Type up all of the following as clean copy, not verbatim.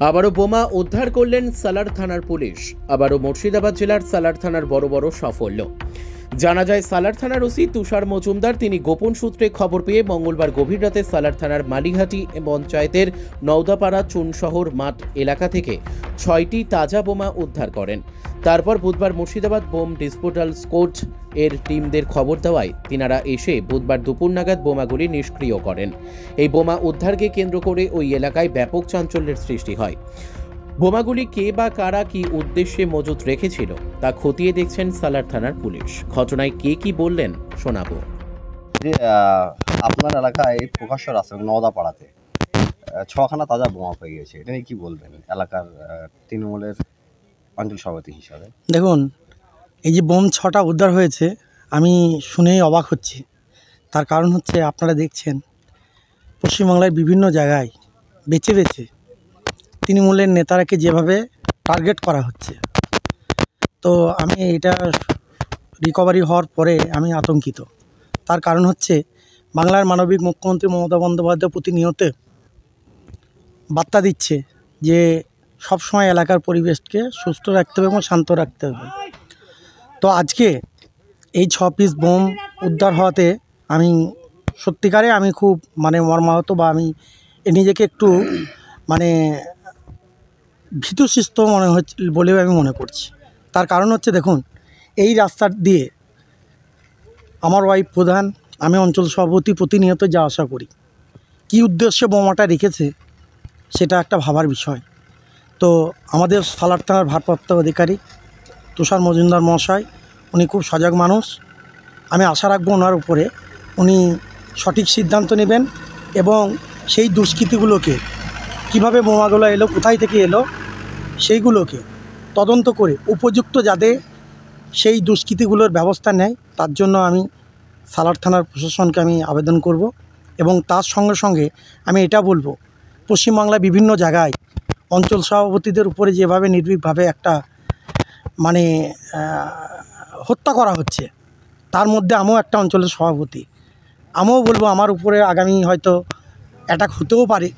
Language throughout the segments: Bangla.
আবারও বোমা উদ্ধার করলেন সালার থানার পুলিশ। আবারও মুর্শিদাবাদ জেলার সালার থানার বড় সাফল্য। জানা যায়, সালার থানার ওসি তুষার মজুমদার তিনি গোপন সূত্রে খবর পেয়ে মঙ্গলবার গভীর রাতে সালার থানার মালিঘাটি পঞ্চায়েতের নওদাপাড়া চুনশহর মাঠ এলাকা থেকে 6টি তাজা বোমা উদ্ধার করেন। তারপর বুধবার মুর্শিদাবাদ বোম ডিসপোজাল স্কোয়াড এর টিমদের খবর দেওয়ায় তিনারা এসে বুধবার দুপুর নাগাদ বোমাগুলি নিষ্ক্রিয় করেন। এই বোমা উদ্ধারকে কেন্দ্র করে ওই এলাকায় ব্যাপক চাঞ্চল্যের সৃষ্টি হয়। বোমাগুলি কে বা কারা কি উদ্দেশ্যে মজুত রেখেছিল তা খতিয়ে দেখছেন সালার থানার পুলিশ। ঘটনায় কে কি বললেন শোনাবো। যে আপনার এলাকায় প্রকাশ্য রাস্তা নওদাপাড়াতে 6খানা তাজা বোমা পেয়ে গেছে, এটা নিয়ে কি বলবেন এলাকার তৃণমূলের অঞ্চল সভাপতি হিসাবে? দেখুন, এই যে বোম 6টা উদ্ধার হয়েছে, আমি শুনেই অবাক হচ্ছি। তার কারণ হচ্ছে, আপনারা দেখছেন পশ্চিমবাংলার বিভিন্ন জায়গায় বেছে বেছে তৃণমূলের নেতারাকে যেভাবে টার্গেট করা হচ্ছে, তো আমি এটা রিকভারি হওয়ার পরে আমি আতঙ্কিত। তার কারণ হচ্ছে, বাংলার মানবিক মুখ্যমন্ত্রী মমতা বন্দ্যোপাধ্যায় প্রতিনিয়ত বার্তা দিচ্ছে যে সবসময় এলাকার পরিবেশকে সুস্থ রাখতে হবে এবং শান্ত রাখতে হবে। তো আজকে এই 6 পিস বোম উদ্ধার হওয়াতে আমি সত্যিকারে আমি খুব মর্মাহত, বা আমি নিজেকে একটু ভীতসিস্ত মনে হচ্ছে বলেও আমি মনে করছি। তার কারণ হচ্ছে, দেখুন, এই রাস্তা দিয়ে আমার ওয়াইফ প্রধান, আমি অঞ্চল সভাপতি প্রতিনিয়ত যা আশা করি। কী উদ্দেশ্যে বোমাটা রেখেছে সেটা একটা ভাবার বিষয়। তো আমাদের সালার থানার ভারপ্রাপ্ত অধিকারী তুষার মজুমদার মহাশয়, উনি খুব সজাগ মানুষ। আমি আশা রাখবো ওনার উপরে, উনি সঠিক সিদ্ধান্ত নেবেন এবং সেই দুষ্কৃতীগুলোকে, কিভাবে বোমাগুলো এলো, কোথায় থেকে এলো, সেইগুলোকে তদন্ত করে উপযুক্ত যাতে সেই দুষ্কৃতীগুলোর ব্যবস্থা নেয়, তার জন্য আমি সালার থানার প্রশাসনকে আমি আবেদন করব। এবং তার সঙ্গে সঙ্গে আমি এটা বলবো, পশ্চিমবাংলার বিভিন্ন জায়গায় অঞ্চল সভাপতিদের উপরে যেভাবে নির্ভীকভাবে একটা হত্যা করা হচ্ছে, তার মধ্যে আমিও একটা অঞ্চলের সভাপতি। আমিও বলবো, আমার উপরে আগামী হয়তো অ্যাটাক হতেও পারে।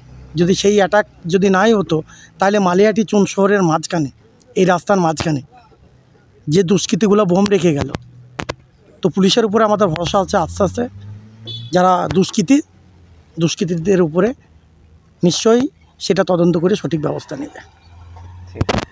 যদি সেই অ্যাটাক যদি নাই হতো, তাহলে মালিহাটি চুন শহরের মাঝখানে, এই রাস্তার মাঝখানে যে দুষ্কৃতীগুলো বোম রেখে গেল, তো পুলিশের উপরে আমাদের ভরসা আছে, আস্তে আস্তে যারা দুষ্কৃতীদের উপরে নিশ্চয়ই সেটা তদন্ত করে সঠিক ব্যবস্থা নেবে। ঠিক আছে।